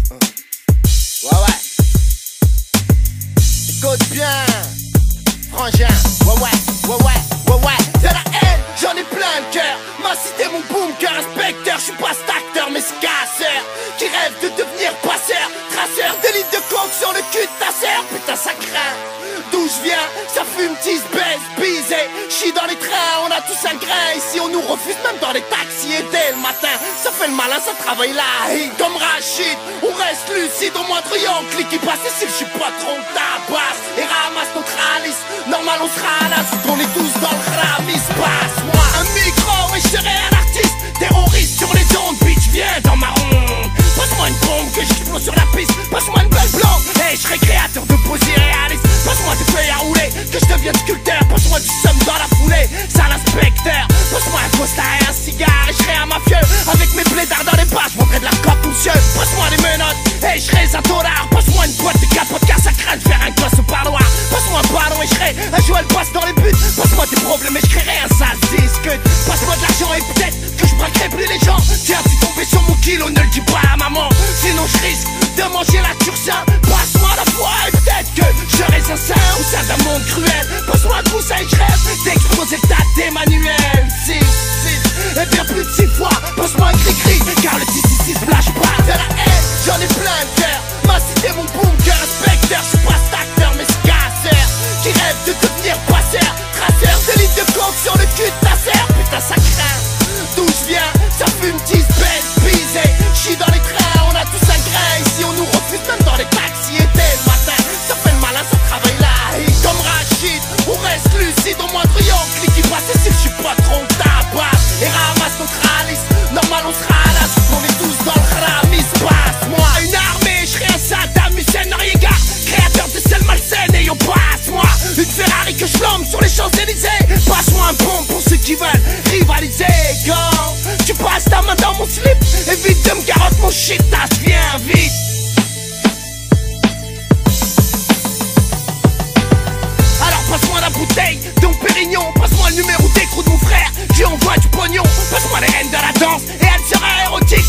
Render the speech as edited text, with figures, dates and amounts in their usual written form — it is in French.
Ouais, ouais. Écoute bien, frangin. Ouais, ouais, ouais, ouais, ouais, ouais. De la haine, j'en ai plein le cœur. Ma cité, mon bunker, inspecteur. J'suis pas cet acteur, mais ce casseur qui rêve de devenir passeur, traceur de lignes de coke sur le cul de ta sœur. Putain, ça craint. D'où j'viens, ça fume, tease, baisse, bisé. J'suis dans les trains, on a tous un grain. Ici, on nous refuse même dans les taxis. Et dès le matin, ça fait le malin, ça travaille là. Et comme Rachid, on reste lucide. Au moindre yankli qui passe ici, j'suis pas trop tabasse. Et ramasse notre alice. Normal, on sera là, vu qu'on est tous dans le ramis. Passe-moi un micro et je serai un artiste. Terroriste sur les ondes, bitch, viens dans ma ronde. Passe-moi une bombe que j'explose sur la piste. Passe-moi une belle blonde, et je serai créateur de poésie réaliste. Passe-moi des feuilles à rouler, que je devienne sculpteur. Passe-moi du somme dans la foulée, sale inspecteur. Passe-moi un costard et un cigare, et je serai un mafieux. Avec mes blédards dans les bas, je vendrai de la coque, monsieur. Passe-moi des menottes, et je serai un dollar. Passe-moi une boîte de capote, car ça craint de faire un gosse au parloir. Passe-moi un ballon, et je serai un joueur de passe dans les buts. Passe-moi des problèmes, et je créerai un sale disque. Passe-moi de l'argent, et peut-être que je braquerai plus les gens. Tiens, tu tombé sur mon kilo, ne le dis pas à maman. Sinon je risque de manger la turcin. Passe-moi la foi et peut-être que je reste un saint au sein d'un monde cruel. Passe-moi un conseil, je rêve d'exploser le tas d'Emmanuel. 6, et bien plus de 6 fois. Passe-moi un cri-cri, car le 666 flash pas. De la haine, j'en ai plein de cœur. Ma cité, mon bunker, inspecteur. J'suis pas cet acteur, mais ce casseur qui rêve de devenir passeur, traceur de lignes de coke sur le cul de ta sœur. Putain, ça craint. D'où je viens, ça fume, tease, baisse, bisé. J'suis dans les trains, on a tous un grain. Ici on nous refuse même dans les taxis. Et dès le matin, ça fait le malin, ça travaille là. Et comme Rachid, on reste lucide. Au moindre yankli qui passe ici, j'suis pas trop tabac. Et ramasse notre alice, normal on sera là. On est tous dans le ramis. Passe-moi une armée, j'serai un Saddam Hussein Noriega, créateur de celle malsaine. Et yo, passe-moi une Ferrari que je flambe sur les Champs-Élysées. Passe-moi un bon pour ceux qui veulent rivaliser. Quand tu passes ta main dans mon slip, évite de me carotte mon shit, tasse, viens vite. Alors passe-moi la bouteille de mon Pérignon. Passe-moi le numéro d'écrou de mon frère, qui envoie du pognon. Passe-moi les reines de la danse, et elle sera érotique.